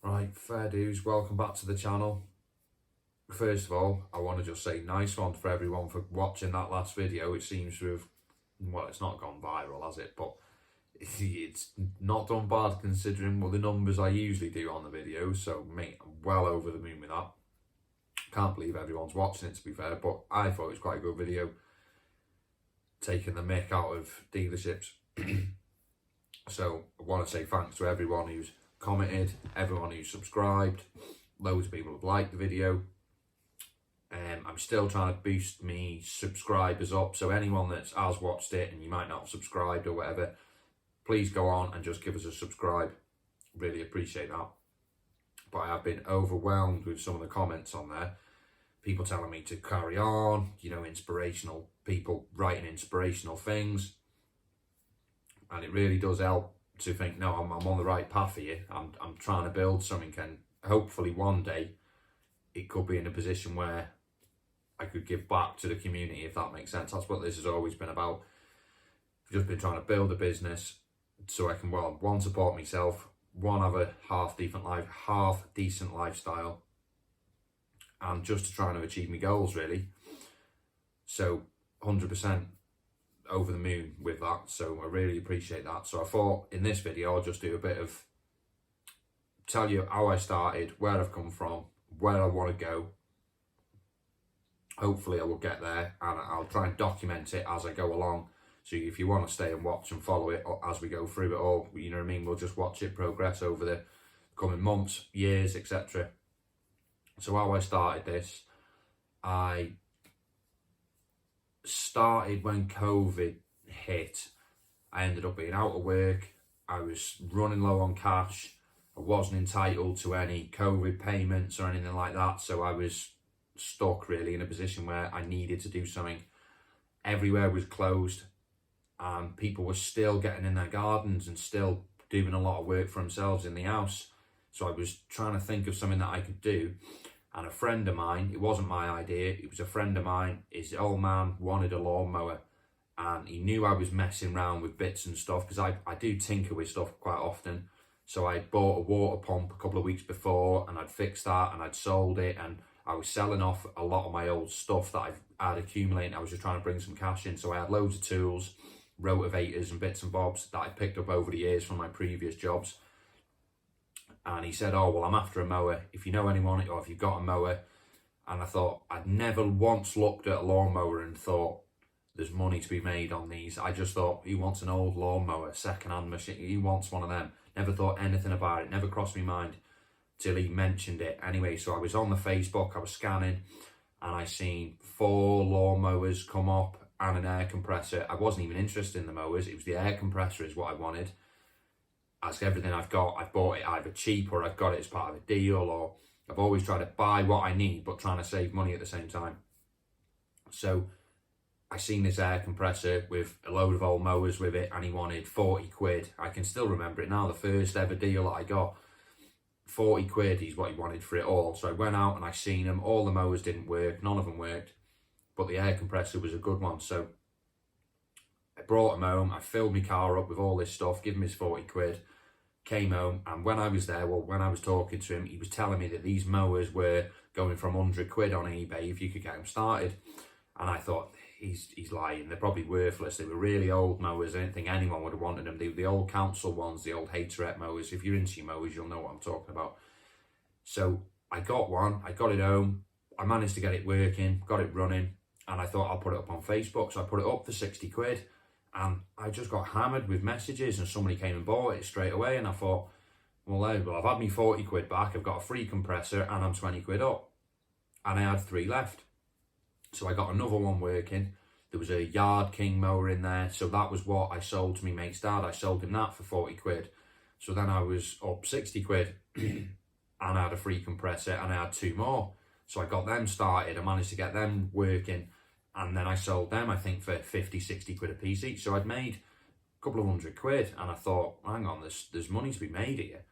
Right, fair dues, welcome back to the channel. First of all, I want to just say nice one for everyone for watching that last video. It seems to have, well, it's not gone viral, has it? But it's not done bad considering the numbers I usually do on the videos. So, mate, I'm well over the moon with that. Can't believe everyone's watching it, to be fair, but I thought it was quite a good video. Taking the mick out of dealerships. So, I want to say thanks to everyone who's commented, everyone who's subscribed. Loads of people have liked the video. I'm still trying to boost me subscribers up, so anyone that has watched it and you might not have subscribed or whatever, please go on and just give us a subscribe. Really appreciate that. But I have been overwhelmed with some of the comments on there. People telling me to carry on, you know, inspirational people writing inspirational things. And it really does help to think, no, I'm on the right path here. I'm trying to build something, and hopefully one day it could be in a position where I could give back to the community, if that makes sense. That's what this has always been about. I've just been trying to build a business so I can, well, one, support myself, one, have a half decent lifestyle, and just to try to achieve my goals, really. So 100% over the moon with that, so I really appreciate that. So I thought in this video I'll just do a bit of tell you how I started, where I've come from, where I want to go. Hopefully I will get there, and I'll try and document it as I go along. So if you want to stay and watch and follow it as we go through it all, you know what I mean, we'll just watch it progress over the coming months, years, etc. So how I started this, I started when COVID hit. I ended up being out of work. I was running low on cash. I wasn't entitled to any COVID payments or anything like that. So I was stuck really in a position where I needed to do something. Everywhere was closed, and people were still getting in their gardens and still doing a lot of work for themselves in the house. So I was trying to think of something that I could do. And a friend of mine, it wasn't my idea, it was a friend of mine, his old man wanted a lawnmower, and he knew I was messing around with bits and stuff, because I do tinker with stuff quite often. So I bought a water pump a couple of weeks before, and I'd fixed that, and I'd sold it, and I was selling off a lot of my old stuff that I'd accumulated. I was just trying to bring some cash in. So I had loads of tools, rotavators and bits and bobs that I picked up over the years from my previous jobs. And he said, oh, well, I'm after a mower. If you know anyone, or if you've got a mower. And I thought, I'd never once looked at a lawnmower and thought, there's money to be made on these. I just thought, he wants an old lawnmower, second-hand machine. He wants one of them. Never thought anything about it. Never crossed my mind till he mentioned it. Anyway, so I was on the Facebook, I was scanning, and I seen 4 lawnmowers come up and an air compressor. I wasn't even interested in the mowers. It was the air compressor is what I wanted. As everything I've got, I've bought it either cheap or I've got it as part of a deal, or I've always tried to buy what I need but trying to save money at the same time. So I seen this air compressor with a load of old mowers with it, and he wanted 40 quid. I can still remember it now, the first ever deal that I got. 40 quid is what he wanted for it all. So I went out and I seen them. All the mowers didn't work, none of them worked, but the air compressor was a good one. So I brought him home, I filled my car up with all this stuff, gave him his 40 quid, came home, and when I was there, well, when I was talking to him, he was telling me that these mowers were going from 100 quid on eBay if you could get them started. And I thought, he's lying, they're probably worthless. They were really old mowers. I didn't think anyone would have wanted them. They were the old council ones, the old HYBC mowers. If you're into your mowers, you'll know what I'm talking about. So I got one, I got it home, I managed to get it working, got it running, and I thought I'll put it up on Facebook. So I put it up for 60 quid, and I just got hammered with messages, and somebody came and bought it straight away. And I thought, well, I've had me 40 quid back, I've got a free compressor, and I'm 20 quid up. And I had 3 left. So I got another one working. There was a Yard King mower in there. So that was what I sold to my mate's dad. I sold him that for 40 quid. So then I was up 60 quid and I had a free compressor, and I had 2 more. So I got them started. I managed to get them working. And then I sold them, I think, for 50, 60 quid a piece each. So I'd made a couple of 100 quid. And I thought, hang on, there's money to be made here.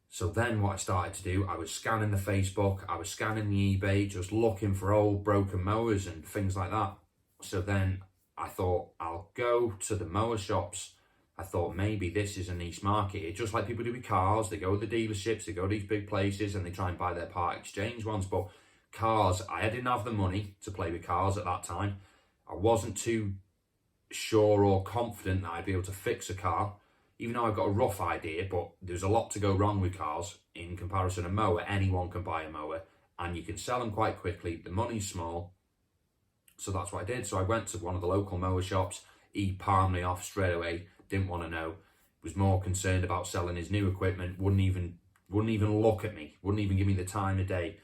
So then what I started to do, I was scanning the Facebook, I was scanning the eBay, just looking for old broken mowers and things like that. So then I thought, I'll go to the mower shops I thought maybe this is a niche market. It's just like people do with cars. They go to the dealerships, they go to these big places and they try and buy their part exchange ones. But cars, I didn't have the money to play with cars at that time. I wasn't too sure or confident that I'd be able to fix a car, even though I've got a rough idea, but there's a lot to go wrong with cars in comparison to a mower. Anyone can buy a mower and you can sell them quite quickly. The money's small. So that's what I did. So I went to one of the local mower shops. He palmed me off straight away. Didn't want to know. Was more concerned about selling his new equipment. Wouldn't even look at me. Wouldn't even give me the time of day.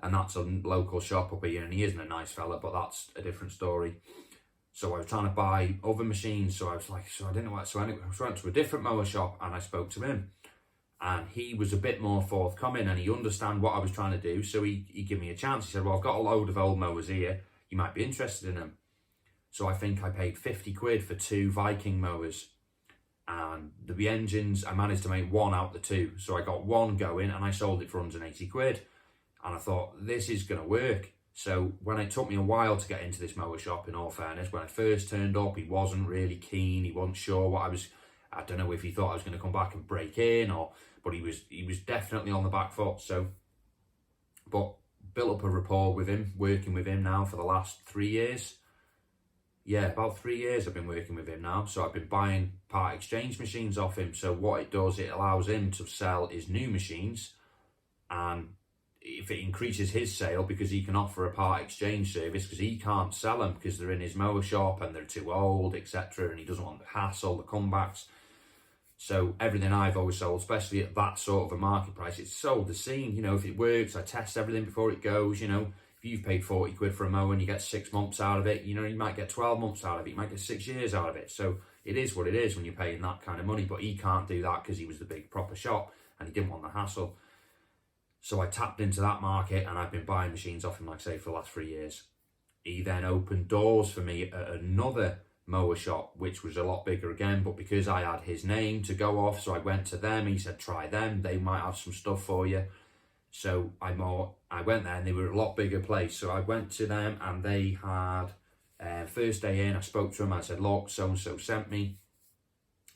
And that's a local shop up here, and he isn't a nice fella, but that's a different story. So I was trying to buy other machines. So I was like, so I didn't know what. So anyway, I went to a different mower shop and I spoke to him, and he was a bit more forthcoming and he understand what I was trying to do. So he gave me a chance. He said, well, I've got a load of old mowers here. You might be interested in them. So I think I paid 50 quid for 2 Viking mowers. And the engines, I managed to make 1 out the 2. So I got 1 going and I sold it for 180 quid. And I thought, this is going to work. So when it took me a while to get into this mower shop, in all fairness, when I first turned up, he wasn't really keen. He wasn't sure what I don't know if he thought I was going to come back and break in, but he was definitely on the back foot. So, but built up a rapport with him, working with him now for the last 3 years. Yeah, about 3 years I've been working with him now. So I've been buying part exchange machines off him. So what it does, it allows him to sell his new machines. And if it increases his sale, because he can offer a part exchange service, because he can't sell them because they're in his mower shop and they're too old, etc. And he doesn't want the hassle, the comebacks. So everything I've always sold, especially at that sort of a market price, it's sold the same. You know, if it works, I test everything before it goes, you know. You've paid 40 quid for a mower and you get 6 months out of it, you know, you might get 12 months out of it, you might get 6 years out of it. So it is what it is when you're paying that kind of money, but he can't do that because he was the big proper shop and he didn't want the hassle. So I tapped into that market and I've been buying machines off him, like I say, for the last 3 years. He then opened doors for me at another mower shop, which was a lot bigger again, but because I had his name to go off, so I went to them. He said, try them, they might have some stuff for you. So I went there and they were a lot bigger place. So I went to them and they had, first day in, I spoke to him. I said, look, so-and-so sent me.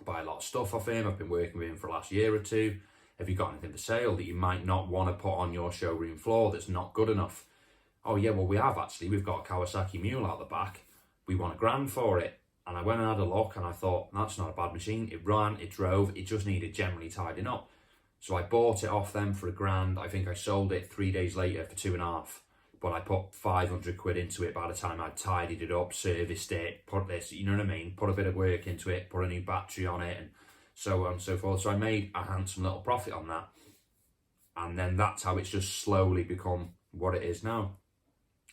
Buy a lot of stuff off him. I've been working with him for the last year or 2. Have you got anything for sale that you might not want to put on your showroom floor that's not good enough? Oh yeah, well we have actually. We've got a Kawasaki Mule out the back. We want $1,000 for it. And I went and had a look and I thought, that's not a bad machine. It ran, it drove, it just needed generally tidying up. So I bought it off them for $1,000. I think I sold it 3 days later for 2.5. But I put 500 quid into it by the time I'd tidied it up, serviced it, put this, you know what I mean? Put a bit of work into it, put a new battery on it, and so on and so forth. So I made a handsome little profit on that. And then that's how it's just slowly become what it is now.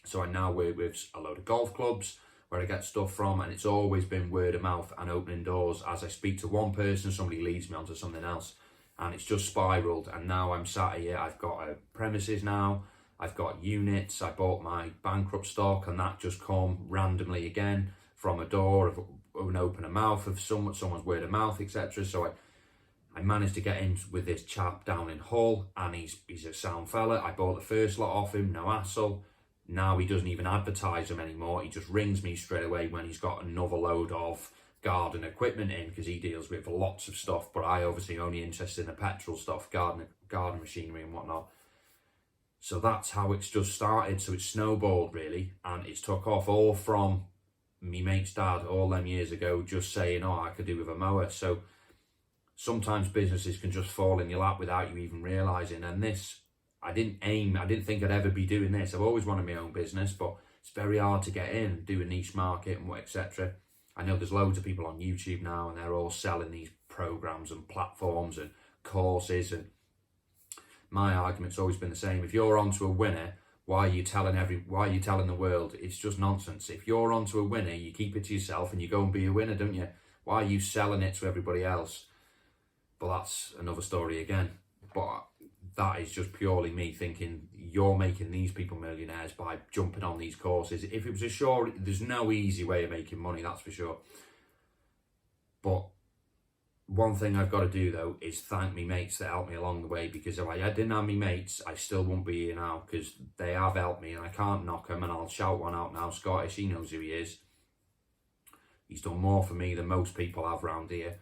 So I now work with a load of golf clubs where I get stuff from, and it's always been word of mouth and opening doors. As I speak to one person, somebody leads me onto something else. And it's just spiraled, and now I'm sat here. I've got a premises now, I've got units, I bought my bankrupt stock, and that just come randomly again from a door of an open mouth of someone's word of mouth, etc. So I managed to get in with this chap down in Hull, and he's a sound fella. I bought the first lot off him, no hassle. Now he doesn't even advertise them anymore. He just rings me straight away when he's got another load of garden equipment in, because he deals with lots of stuff, but I obviously only interested in the petrol stuff, garden machinery and whatnot. So that's how it's just started. So it's snowballed really, and it's took off all from me mate's dad all them years ago just saying, oh, I could do with a mower. So sometimes businesses can just fall in your lap without you even realizing. And this, I didn't think I'd ever be doing this. I've always wanted my own business, but it's very hard to get in, do a niche market and what, etc. I know there's loads of people on YouTube now and they're all selling these programs and platforms and courses, and my argument's always been the same. If you're onto a winner, why are you telling the world? It's just nonsense. If you're onto a winner, you keep it to yourself and you go and be a winner, don't you? Why are you selling it to everybody else? But that's another story again. But that is just purely me thinking you're making these people millionaires by jumping on these courses. If it was a sure, there's no easy way of making money, that's for sure. But one thing I've got to do though is thank me mates that helped me along the way, because if I didn't have me mates, I still wouldn't be here now, because they have helped me and I can't knock them. And I'll shout one out now, Scottish, he knows who he is. He's done more for me than most people have round here.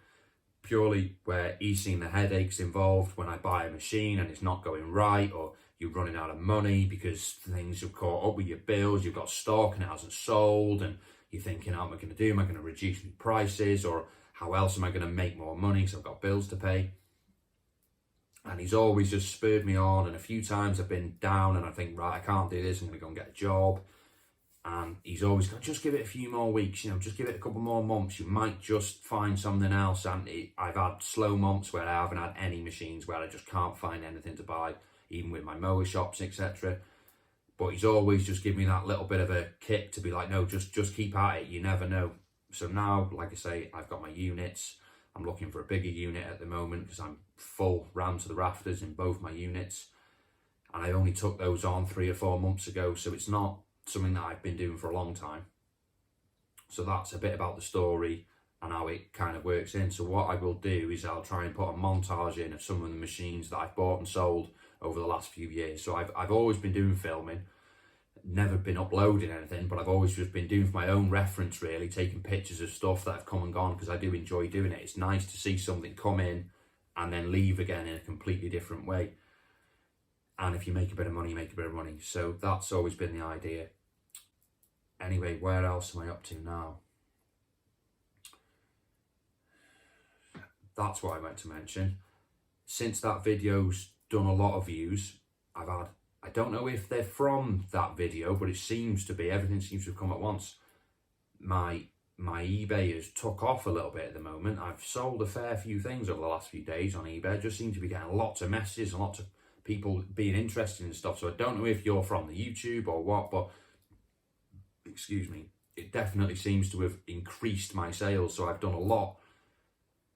purely where he's seen the headaches involved when I buy a machine and it's not going right, or you're running out of money because things have caught up with your bills, you've got stock and it hasn't sold, and you're thinking, how am I going to do? Am I going to reduce my prices, or how else am I going to make more money because I've got bills to pay? And he's always just spurred me on, and a few times I've been down and I think, right, I can't do this, I'm going to go and get a job. And he's always gone, just give it a few more weeks, you know, just give it a couple more months, you might just find something else. And I've had slow months where I haven't had any machines, where I just can't find anything to buy, even with my mower shops, etc. But he's always just given me that little bit of a kick to be like, no, just keep at it, you never know. So now, like I say, I've got my units. I'm looking for a bigger unit at the moment because I'm full round to the rafters in both my units. And I only took those on 3 or 4 months ago, so it's not something that I've been doing for a long time. So that's a bit about the story and how it kind of works in. So what I will do is I'll try and put a montage in of some of the machines that I've bought and sold over the last few years. So I've always been doing filming, never been uploading anything, but I've always just been doing for my own reference, really, taking pictures of stuff that have come and gone, because I do enjoy doing it. It's nice to see something come in and then leave again in a completely different way. And if you make a bit of money, you make a bit of money. So that's always been the idea. Anyway, where else am I up to now? That's what I meant to mention. Since that video's done a lot of views, I've had, I don't know if they're from that video, but it seems to be, everything seems to have come at once. My eBay has took off a little bit at the moment. I've sold a fair few things over the last few days on eBay. I just seem to be getting lots of messages and lots of people being interested in stuff. So I don't know if you're from the YouTube or what, but excuse me, it definitely seems to have increased my sales. So I've done a lot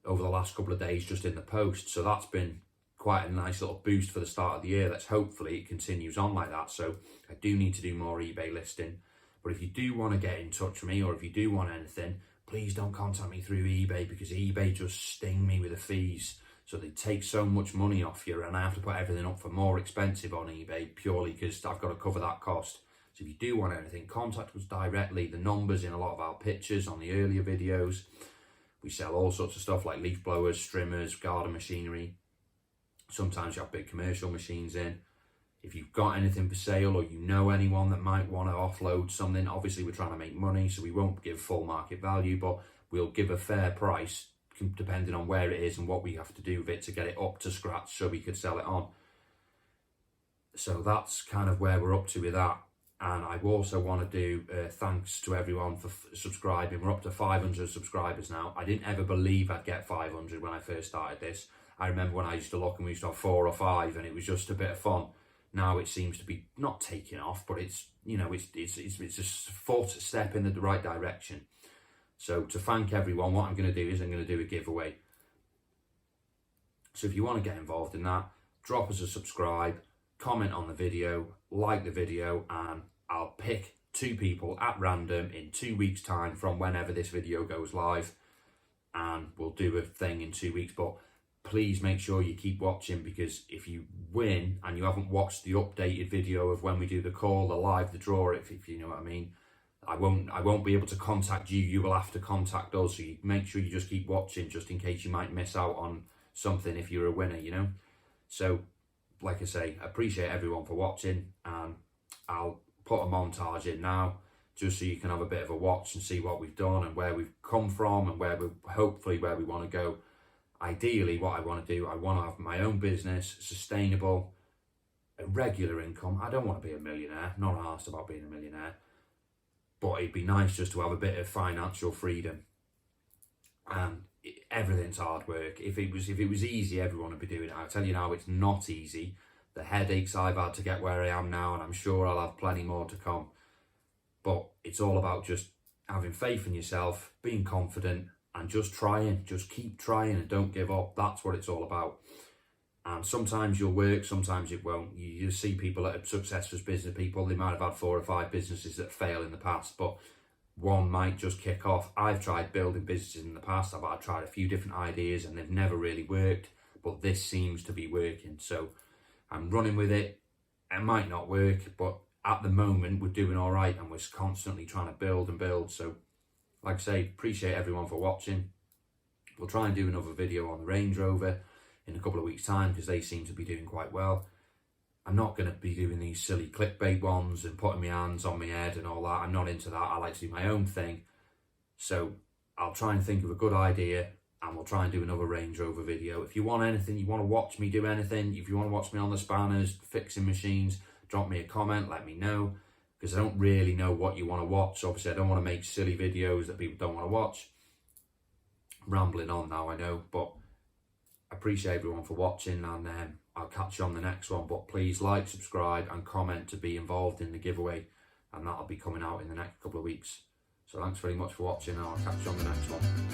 over the last couple of days just in the post. So that's been quite a nice little boost for the start of the year. Let's hopefully it continues on like that. So I do need to do more eBay listing. But if you do want to get in touch with me, or if you do want anything, please don't contact me through eBay, because eBay just sting me with the fees. So they take so much money off you, and I have to put everything up for more expensive on eBay purely because I've got to cover that cost. So if you do want anything, contact us directly. The number's in a lot of our pictures on the earlier videos. We sell all sorts of stuff like leaf blowers, strimmers, garden machinery. Sometimes you have big commercial machines in. If you've got anything for sale, or you know anyone that might want to offload something, obviously we're trying to make money, so we won't give full market value, but we'll give a fair price depending on where it is and what we have to do with it to get it up to scratch so we could sell it on. So that's kind of where we're up to with that. And I also want to do thanks to everyone for subscribing. We're up to 500 subscribers now. I didn't ever believe I'd get 500 when I first started this. I remember when I used to look and we used to have 4 or 5 and it was just a bit of fun. Now it seems to be not taking off, but it's, you know, it's a foot step in the right direction. So to thank everyone, what I'm going to do is I'm going to do a giveaway. So if you want to get involved in that, drop us a subscribe, comment on the video, like the video, and I'll pick 2 people at random in 2 weeks' time from whenever this video goes live, and we'll do a thing in 2 weeks. But please make sure you keep watching, because if you win and you haven't watched the updated video of when we do the call, the live, the draw, if you know what I mean, I won't be able to contact you. You will have to contact us. So you make sure you just keep watching, just in case you might miss out on something if you're a winner, you know. So like I say, I appreciate everyone for watching, and I'll put a montage in now just so you can have a bit of a watch and see what we've done and where we've come from and where we hopefully where we want to go. Ideally, what I want to do, I want to have my own business, sustainable, a regular income. I don't want to be a millionaire, not asked about being a millionaire, but it'd be nice just to have a bit of financial freedom. And everything's hard work. If it was easy, everyone would be doing it. I'll tell you now, it's not easy. The headaches I've had to get where I am now, and I'm sure I'll have plenty more to come. But it's all about just having faith in yourself, being confident, and just trying. Just keep trying and don't give up. That's what it's all about. And sometimes you'll work, sometimes it won't. You see people that are successful business people, they might have had 4 or 5 businesses that fail in the past, but one might just kick off. I've tried building businesses in the past. I've tried a few different ideas and they've never really worked, but this seems to be working. So I'm running with it. It might not work, but at the moment we're doing all right, and we're constantly trying to build and build. So like I say, appreciate everyone for watching. We'll try and do another video on the Range Rover in a couple of weeks' time because they seem to be doing quite well. I'm not going to be doing these silly clickbait ones and putting my hands on my head and all that. I'm not into that. I like to do my own thing. So I'll try and think of a good idea and we'll try and do another Range Rover video. If you want anything, you want to watch me do anything, if you want to watch me on the spanners, fixing machines, drop me a comment, let me know, because I don't really know what you want to watch. Obviously, I don't want to make silly videos that people don't want to watch. I'm rambling on now, I know, but I appreciate everyone for watching, and I'll catch you on the next one. But please like, subscribe and comment to be involved in the giveaway, and that'll be coming out in the next couple of weeks. So thanks very much for watching, and I'll catch you on the next one.